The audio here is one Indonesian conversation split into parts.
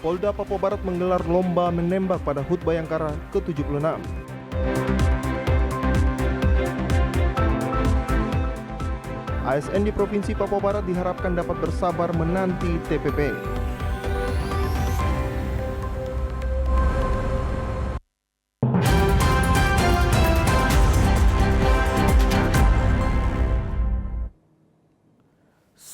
Polda Papua Barat menggelar lomba menembak pada HUT Bayangkara ke-76. ASN di Provinsi Papua Barat diharapkan dapat bersabar menanti TPP.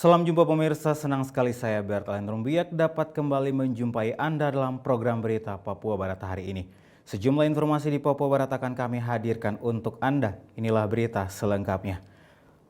Salam jumpa pemirsa, senang sekali saya Bertalen Rumbiak dapat kembali menjumpai Anda dalam program berita Papua Barat hari ini. Sejumlah informasi di Papua Barat akan kami hadirkan untuk Anda. Inilah berita selengkapnya.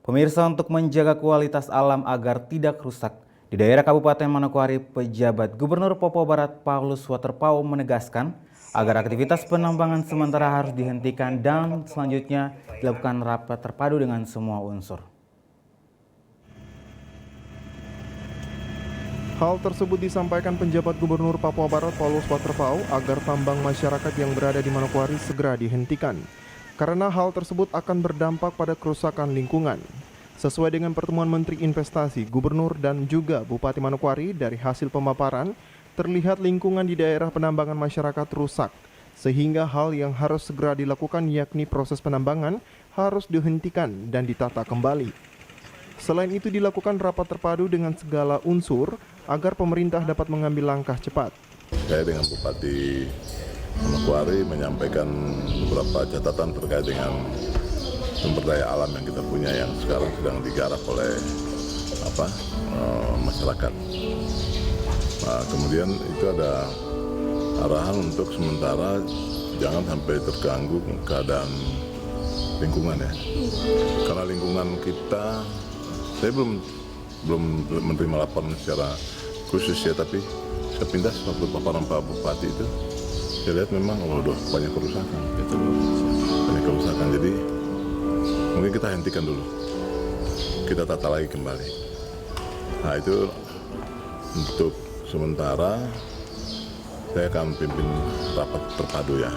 Pemirsa, untuk menjaga kualitas alam agar tidak rusak, di daerah Kabupaten Manokwari, pejabat Gubernur Papua Barat Paulus Waterpauw menegaskan agar aktivitas penambangan sementara harus dihentikan dan selanjutnya dilakukan rapat terpadu dengan semua unsur. Hal tersebut disampaikan penjabat Gubernur Papua Barat Paulus Waterpauw agar tambang masyarakat yang berada di Manokwari segera dihentikan, karena hal tersebut akan berdampak pada kerusakan lingkungan. Sesuai dengan pertemuan Menteri Investasi, Gubernur dan juga Bupati Manokwari, dari hasil pemaparan, terlihat lingkungan di daerah penambangan masyarakat rusak, sehingga hal yang harus segera dilakukan yakni proses penambangan harus dihentikan dan ditata kembali. Selain itu dilakukan rapat terpadu dengan segala unsur agar pemerintah dapat mengambil langkah cepat. Saya dengan Bupati Manokwari menyampaikan beberapa catatan terkait dengan sumber daya alam yang kita punya yang sekarang sedang digarap oleh masyarakat. Nah, kemudian itu ada arahan untuk sementara jangan sampai terganggu keadaan lingkungan ya. Karena lingkungan kita, saya belum menerima laporan secara khusus ya, tapi saya pindah waktu paparan Pak Bupati itu, saya lihat memang banyak kerusakan, gitu loh. Banyak kerusakan, jadi mungkin kita hentikan dulu, kita tata lagi kembali. Nah itu untuk sementara saya akan pimpin rapat terpadu ya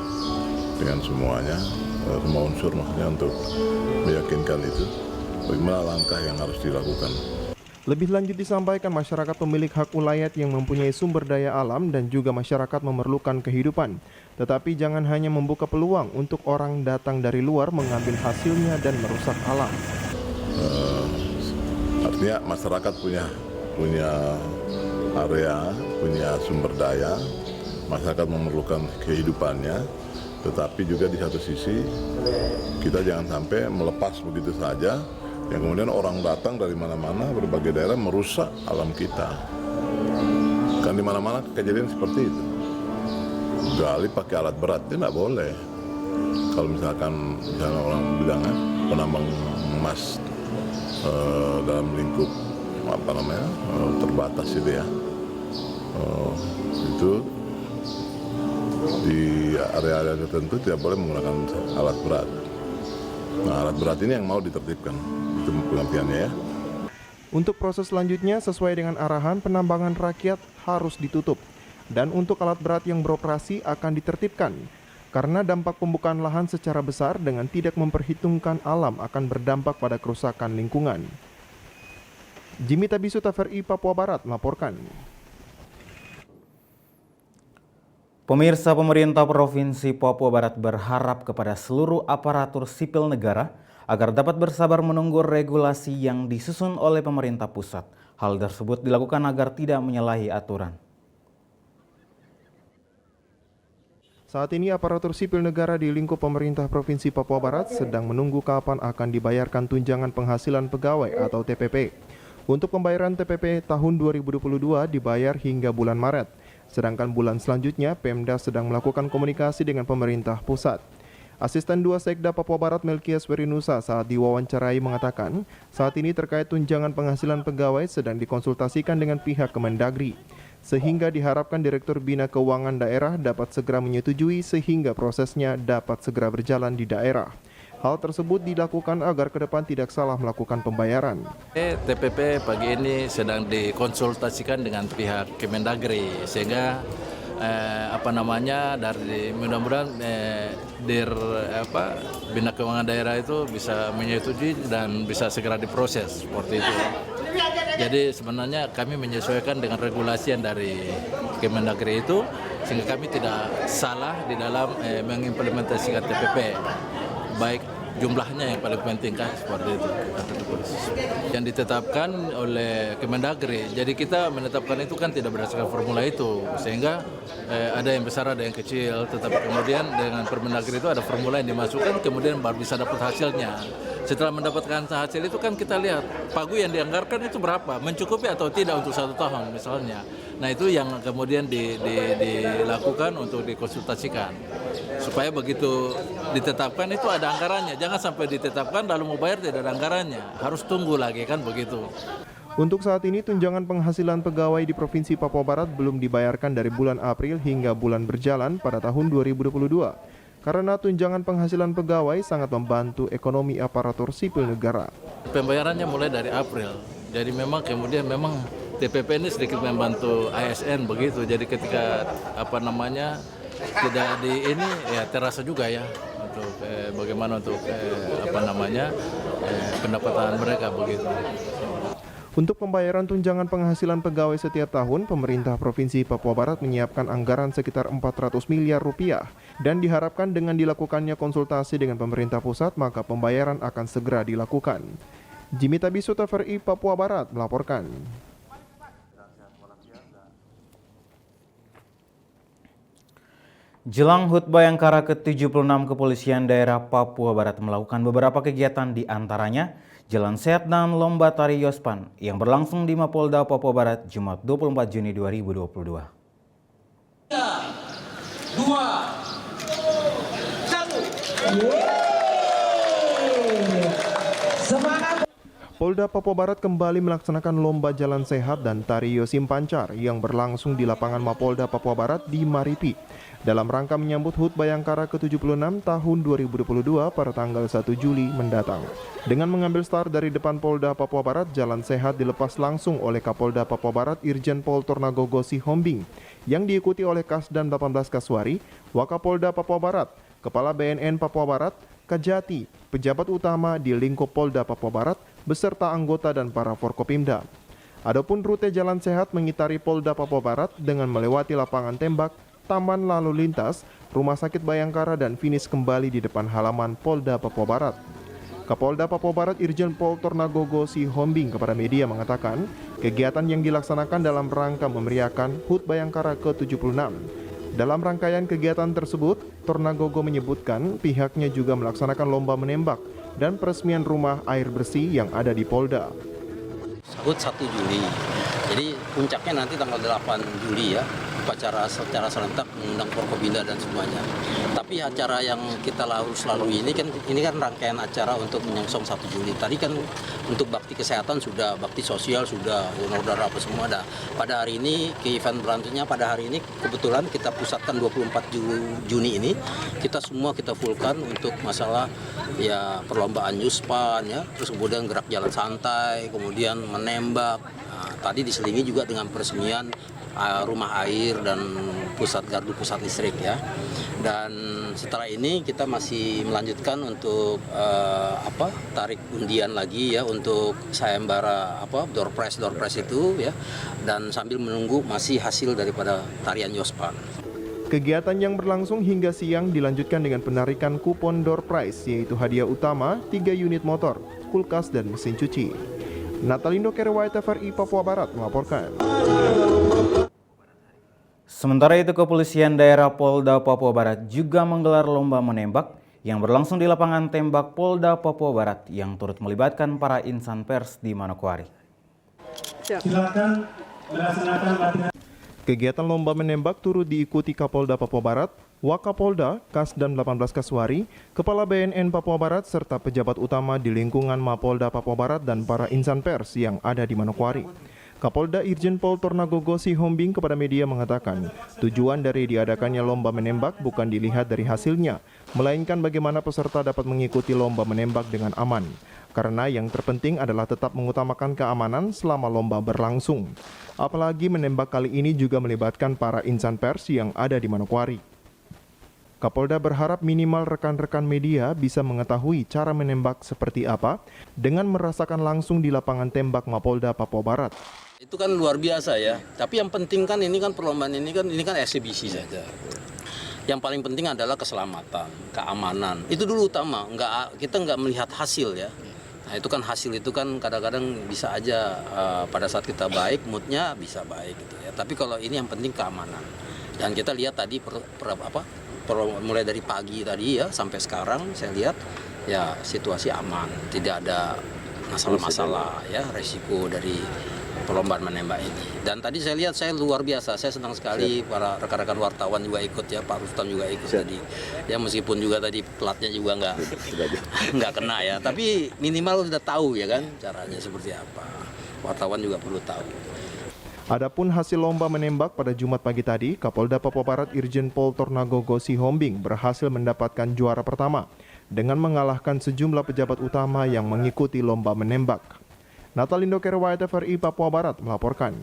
dengan semuanya, semua unsur maksudnya untuk meyakinkan itu bagaimana langkah yang harus dilakukan. Lebih lanjut disampaikan masyarakat pemilik hak ulayat yang mempunyai sumber daya alam dan juga masyarakat memerlukan kehidupan. Tetapi jangan hanya membuka peluang untuk orang datang dari luar mengambil hasilnya dan merusak alam. Artinya masyarakat punya area, punya sumber daya, masyarakat memerlukan kehidupannya, tetapi juga di satu sisi kita jangan sampai melepas begitu saja, yang kemudian orang datang dari mana-mana, berbagai daerah merusak alam kita. Kan di mana-mana kejadian seperti itu. Gali pakai alat berat, itu nggak boleh. Kalau misalkan orang bilang penambang emas dalam lingkup terbatas itu ya, itu di area-area tertentu tidak boleh menggunakan alat berat. Nah, alat berat ini yang mau ditertibkan. Itu pengertiannya ya. Untuk proses selanjutnya sesuai dengan arahan, penambangan rakyat harus ditutup. Dan untuk alat berat yang beroperasi akan ditertibkan. Karena dampak pembukaan lahan secara besar dengan tidak memperhitungkan alam akan berdampak pada kerusakan lingkungan. Jimmy Tabisu, TVRI Papua Barat melaporkan. Pemirsa, pemerintah Provinsi Papua Barat berharap kepada seluruh aparatur sipil negara agar dapat bersabar menunggu regulasi yang disusun oleh pemerintah pusat. Hal tersebut dilakukan agar tidak menyalahi aturan. Saat ini aparatur sipil negara di lingkup pemerintah Provinsi Papua Barat sedang menunggu kapan akan dibayarkan tunjangan penghasilan pegawai atau TPP. Untuk pembayaran TPP tahun 2022 dibayar hingga bulan Maret. Sedangkan bulan selanjutnya Pemda sedang melakukan komunikasi dengan pemerintah pusat. Asisten 2 Sekda Papua Barat Melkias Werinusa saat diwawancarai mengatakan, saat ini terkait tunjangan penghasilan pegawai sedang dikonsultasikan dengan pihak Kemendagri, sehingga diharapkan Direktur Bina Keuangan Daerah dapat segera menyetujui sehingga prosesnya dapat segera berjalan di daerah. Hal tersebut dilakukan agar ke depan tidak salah melakukan pembayaran. TPP pagi ini sedang dikonsultasikan dengan pihak Kemendagri, sehingga dari mudah-mudahan Bina Keuangan Daerah itu bisa menyetujui dan bisa segera diproses seperti itu. Jadi sebenarnya kami menyesuaikan dengan regulasi yang dari Kemendagri itu, sehingga kami tidak salah di dalam mengimplementasikan TPP, baik jumlahnya yang paling penting kan seperti itu yang ditetapkan oleh Kemendagri. Jadi kita menetapkan itu kan tidak berdasarkan formula itu, sehingga ada yang besar ada yang kecil, tetapi kemudian dengan Permendagri itu ada formula yang dimasukkan, kemudian baru bisa dapat hasilnya. Setelah mendapatkan hasil itu kan kita lihat pagu yang dianggarkan itu berapa, mencukupi atau tidak untuk 1 tahun misalnya. Nah itu yang kemudian dilakukan untuk dikonsultasikan, supaya begitu ditetapkan itu ada anggarannya. Jangan sampai ditetapkan lalu mau bayar tidak ada anggarannya, harus tunggu lagi kan begitu. Untuk saat ini, tunjangan penghasilan pegawai di Provinsi Papua Barat belum dibayarkan dari bulan April hingga bulan berjalan pada tahun 2022. Karena tunjangan penghasilan pegawai sangat membantu ekonomi aparatur sipil negara. Pembayarannya mulai dari April, jadi memang kemudian memang TPP ini sedikit membantu ASN begitu. Jadi ketika tidak di ini ya terasa juga ya untuk bagaimana untuk pendapatan mereka begitu. Untuk pembayaran tunjangan penghasilan pegawai setiap tahun, pemerintah Provinsi Papua Barat menyiapkan anggaran sekitar 400 miliar rupiah. Dan diharapkan dengan dilakukannya konsultasi dengan pemerintah pusat, maka pembayaran akan segera dilakukan. Jimmy Tabiso, TVRI Papua Barat melaporkan. Jelang HUT Bayangkara ke-76, Kepolisian Daerah Papua Barat melakukan beberapa kegiatan, di antaranya Jalan Sehat dan Lomba Tari Yospan yang berlangsung di Mapolda Papua Barat Jumat 24 Juni 2022. 3, 2, 1. Semangat. Polda Papua Barat kembali melaksanakan Lomba Jalan Sehat dan Tari Yosim Pancar yang berlangsung di lapangan Mapolda Papua Barat di Maripi dalam rangka menyambut HUT Bayangkara ke-76 tahun 2022 pada tanggal 1 Juli mendatang. Dengan mengambil start dari depan Polda Papua Barat, Jalan Sehat dilepas langsung oleh Kapolda Papua Barat Irjen Pol Tornagogo Sihombing yang diikuti oleh Kasdan 18 Kaswari, Wakapolda Papua Barat, Kepala BNN Papua Barat, Kajati, pejabat utama di lingkup Polda Papua Barat, beserta anggota dan para Forkopimda. Adapun rute Jalan Sehat mengitari Polda Papua Barat dengan melewati lapangan tembak, taman lalu lintas, Rumah Sakit Bayangkara dan finish kembali di depan halaman Polda Papua Barat. Kapolda Papua Barat Irjen Pol Tornagogo Sihombing kepada media mengatakan, kegiatan yang dilaksanakan dalam rangka memeriahkan HUT Bayangkara ke-76. Dalam rangkaian kegiatan tersebut, Tornagogo menyebutkan pihaknya juga melaksanakan lomba menembak dan peresmian rumah air bersih yang ada di Polda. HUT 1 Juli, jadi puncaknya nanti tanggal 8 Juli ya, upacara secara serentak mengundang Forkopimda dan semuanya. Tapi acara yang kita harus lalui ini kan rangkaian acara untuk menyongsong 1 Juli. Tadi kan untuk bakti kesehatan sudah, bakti sosial sudah, donor darah apa semua ada. Pada hari ini, ke event berlanjutnya pada hari ini kebetulan kita pusatkan 24 Juni ini, kita fullkan untuk masalah ya perlombaan Yuspan ya, terus kemudian gerak jalan santai, kemudian menembak. Nah, tadi diselingi juga dengan peresmian rumah air dan gardu pusat listrik ya. Dan setelah ini kita masih melanjutkan untuk tarik undian lagi ya untuk sayembara door prize itu ya, dan sambil menunggu masih hasil daripada tarian Yospan. Kegiatan yang berlangsung hingga siang dilanjutkan dengan penarikan kupon door prize, yaitu hadiah utama 3 unit motor, kulkas dan mesin cuci. Natalindo Kerwai, TVRI Papua Barat melaporkan. Sementara itu, Kepolisian Daerah Polda Papua Barat juga menggelar lomba menembak yang berlangsung di lapangan tembak Polda Papua Barat yang turut melibatkan para insan pers di Manokwari. Silakan melaksanakan latihan. Kegiatan lomba menembak turut diikuti Kapolda Papua Barat, Wakapolda, Kasdan 18 Kaswari, Kepala BNN Papua Barat, serta pejabat utama di lingkungan Mapolda Papua Barat dan para insan pers yang ada di Manokwari. Kapolda Irjen Pol Tornagogo Sihombing kepada media mengatakan, tujuan dari diadakannya lomba menembak bukan dilihat dari hasilnya, melainkan bagaimana peserta dapat mengikuti lomba menembak dengan aman. Karena yang terpenting adalah tetap mengutamakan keamanan selama lomba berlangsung. Apalagi menembak kali ini juga melibatkan para insan pers yang ada di Manokwari. Kapolda berharap minimal rekan-rekan media bisa mengetahui cara menembak seperti apa dengan merasakan langsung di lapangan tembak Mapolda Papua Barat. Itu kan luar biasa ya. Tapi yang penting kan ini kan perlombaan ini kan eksibisi saja. Yang paling penting adalah keselamatan, keamanan. Itu dulu utama. Kita nggak melihat hasil ya. Nah itu kan hasil itu kan kadang-kadang bisa aja pada saat kita baik moodnya bisa baik gitu ya. Tapi kalau ini yang penting keamanan. Dan kita lihat tadi mulai dari pagi tadi ya sampai sekarang saya lihat ya situasi aman, tidak ada masalah-masalah ya resiko dari perlombaan menembak ini. Dan tadi saya lihat saya luar biasa, saya senang sekali para rekan-rekan wartawan juga ikut ya, Pak Rustam juga ikut tadi. Ya meskipun juga tadi pelatnya juga nggak kena ya, tapi minimal sudah tahu ya kan caranya seperti apa. Wartawan juga perlu tahu. Adapun hasil lomba menembak pada Jumat pagi tadi, Kapolda Papua Barat Irjen Pol Tornagogo Sihombing berhasil mendapatkan juara pertama dengan mengalahkan sejumlah pejabat utama yang mengikuti lomba menembak. Natalindo Kerwaya TVRI Papua Barat melaporkan.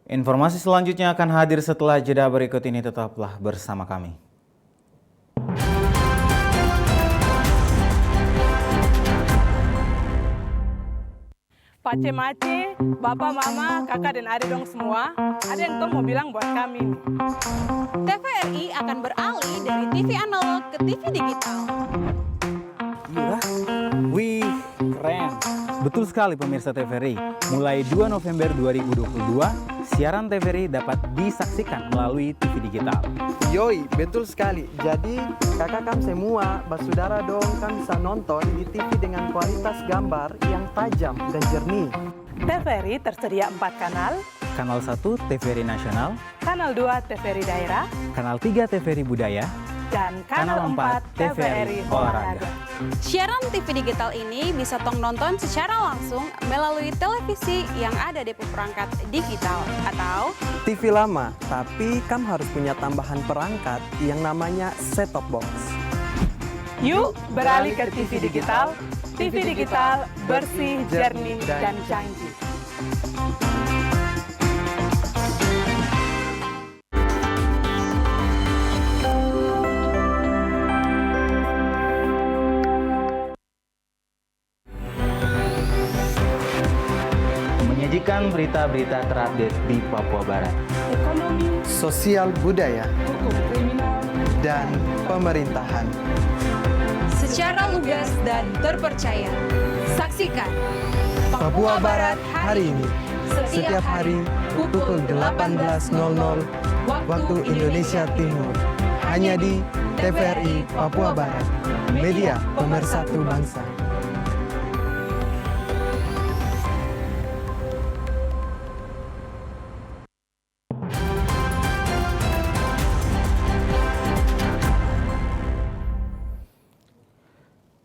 Informasi selanjutnya akan hadir setelah jeda berikut ini, tetaplah bersama kami. Pace-mace, bapak, mama, kakak, dan adik dong semua, ada yang mau bilang buat kami nih. TVRI akan beralih dari TV analog ke TV digital. Wih, keren. Betul sekali pemirsa TVRI. Mulai 2 November 2022, siaran TVRI dapat disaksikan melalui TV digital. Yoi, betul sekali. Jadi kakak kam semua, basudara dong kan bisa nonton di TV dengan kualitas gambar yang tajam dan jernih. TVRI tersedia 4 kanal. Kanal 1 TVRI Nasional, Kanal 2 TVRI Daerah, Kanal 3 TVRI Budaya, dan Kanal 4 TVRI Olahraga. Siaran TV digital ini bisa tong nonton secara langsung melalui televisi yang ada di perangkat digital atau TV lama, tapi kam harus punya tambahan perangkat yang namanya set-top box. Yuk beralih ke TV digital. TV digital bersih, jernih, dan canggih. Menyajikan berita-berita terupdate di Papua Barat. Ekonomi, Sosial budaya hukum kriminal, dan pemerintahan. secara lugas dan terpercaya. Saksikan Papua Barat hari ini. Setiap hari pukul 18.00 waktu Indonesia Timur. Hanya di TVRI Papua Barat, media pemersatu bangsa.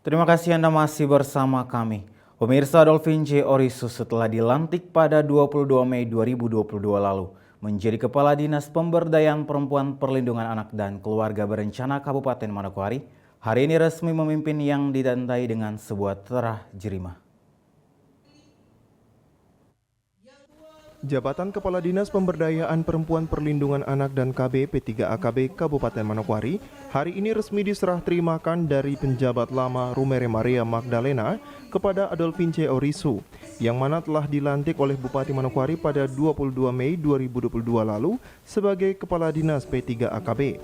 Terima kasih Anda masih bersama kami. Pemirsa, Dolphin J. Orisu setelah dilantik pada 22 Mei 2022 lalu menjadi Kepala Dinas Pemberdayaan Perempuan, Perlindungan Anak dan Keluarga Berencana Kabupaten Manokwari, hari ini resmi memimpin yang ditandai dengan sebuah terah jerima. Jabatan Kepala Dinas Pemberdayaan Perempuan Perlindungan Anak dan KB P3AKB Kabupaten Manokwari hari ini resmi diserah terimakan dari penjabat lama Rumere Maria Magdalena kepada Adolfin C. Orisu, yang mana telah dilantik oleh Bupati Manokwari pada 22 Mei 2022 lalu sebagai Kepala Dinas P3AKB.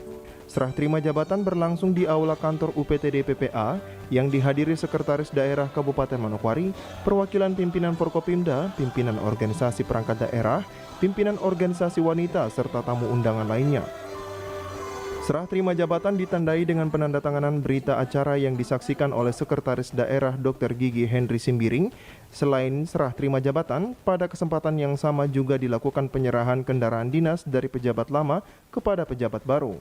Serah terima jabatan berlangsung di Aula Kantor UPTD PPA yang dihadiri Sekretaris Daerah Kabupaten Manokwari, perwakilan pimpinan Forkopimda, pimpinan organisasi perangkat daerah, pimpinan organisasi wanita, serta tamu undangan lainnya. Serah terima jabatan ditandai dengan penandatanganan berita acara yang disaksikan oleh Sekretaris Daerah Dr. Gigi Henry Simbiring. Selain serah terima jabatan, pada kesempatan yang sama juga dilakukan penyerahan kendaraan dinas dari pejabat lama kepada pejabat baru.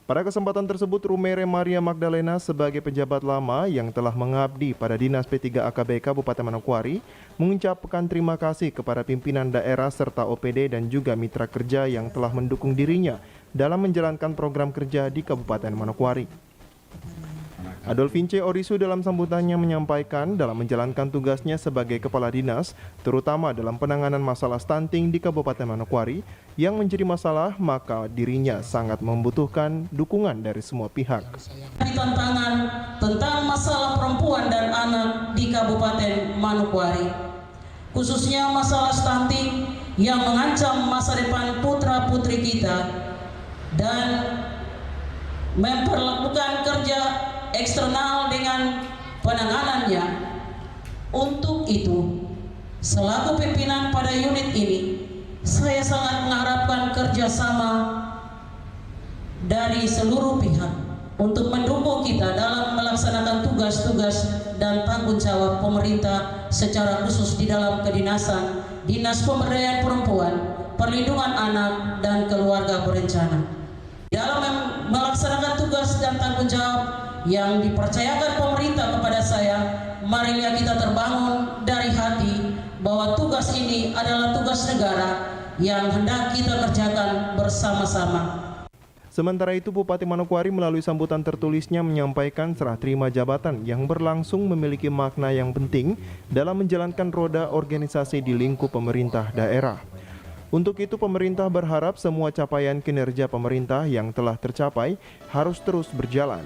Pada kesempatan tersebut, Rumere Maria Magdalena sebagai pejabat lama yang telah mengabdi pada Dinas P3AKB Kabupaten Manokwari mengucapkan terima kasih kepada pimpinan daerah serta OPD dan juga mitra kerja yang telah mendukung dirinya dalam menjalankan program kerja di Kabupaten Manokwari. Adolfin C. Orisu dalam sambutannya menyampaikan dalam menjalankan tugasnya sebagai Kepala Dinas, terutama dalam penanganan masalah stunting di Kabupaten Manokwari yang menjadi masalah, maka dirinya sangat membutuhkan dukungan dari semua pihak. Tantangan tentang masalah perempuan dan anak di Kabupaten Manokwari. khususnya masalah stunting yang mengancam masa depan putra-putri kita, dan memperlakukan kerja eksternal dengan penanganannya. Untuk itu, selaku pimpinan pada unit ini, saya sangat mengharapkan kerjasama dari seluruh pihak untuk mendukung kita dalam melaksanakan tugas-tugas dan tanggung jawab pemerintah secara khusus di dalam kedinasan Dinas Pemberdayaan Perempuan, Perlindungan Anak, dan Keluarga Berencana. Dalam melaksanakan tugas dan tanggung jawab yang dipercayakan pemerintah kepada saya, marilah kita terbangun dari hati bahwa tugas ini adalah tugas negara yang hendak kita kerjakan bersama-sama. Sementara itu, Bupati Manokwari melalui sambutan tertulisnya menyampaikan serah terima jabatan yang berlangsung memiliki makna yang penting dalam menjalankan roda organisasi di lingkup pemerintah daerah. Untuk itu, pemerintah berharap semua capaian kinerja pemerintah yang telah tercapai harus terus berjalan.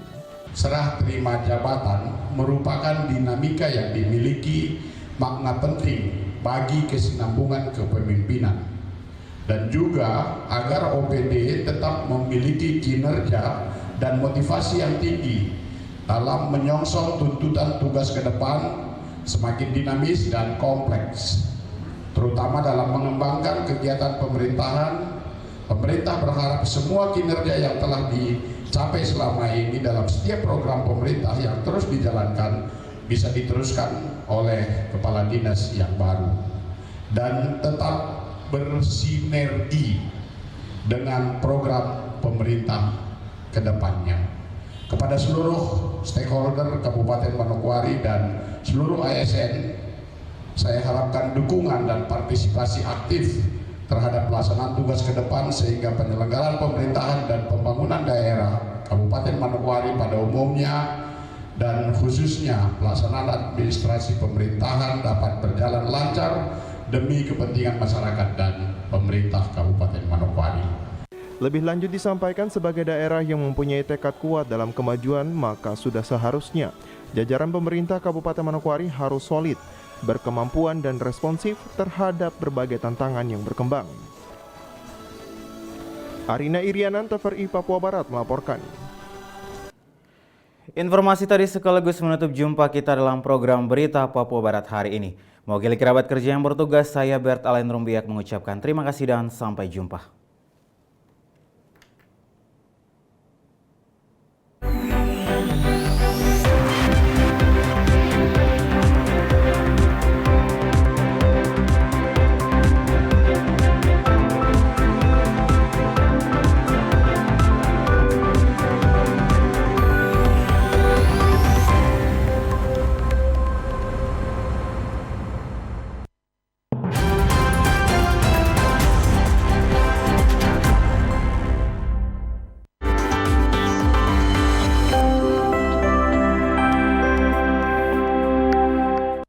Serah terima jabatan merupakan dinamika yang dimiliki makna penting bagi kesinambungan kepemimpinan, dan juga agar OPD tetap memiliki kinerja dan motivasi yang tinggi dalam menyongsong tuntutan tugas ke depan semakin dinamis dan kompleks, terutama dalam mengembangkan kegiatan pemerintahan. Pemerintah berharap semua kinerja yang telah dicapai selama ini dalam setiap program pemerintah yang terus dijalankan bisa diteruskan oleh kepala dinas yang baru dan tetap bersinergi dengan program pemerintah ke depannya. Kepada seluruh stakeholder Kabupaten Manokwari dan seluruh ASN, saya harapkan dukungan dan partisipasi aktif terhadap pelaksanaan tugas ke depan sehingga penyelenggaraan pemerintahan dan pembangunan daerah Kabupaten Manokwari pada umumnya dan khususnya pelaksanaan administrasi pemerintahan dapat berjalan lancar demi kepentingan masyarakat dan pemerintah Kabupaten Manokwari. Lebih lanjut disampaikan, sebagai daerah yang mempunyai tekad kuat dalam kemajuan, maka sudah seharusnya jajaran pemerintah Kabupaten Manokwari harus solid, berkemampuan dan responsif terhadap berbagai tantangan yang berkembang. Arina Irianan, TVRI Papua Barat melaporkan. Informasi tadi sekaligus menutup jumpa kita dalam program Berita Papua Barat hari ini. Mewakili kerabat kerja yang bertugas, saya Bert Alain Rumbiak mengucapkan terima kasih dan sampai jumpa.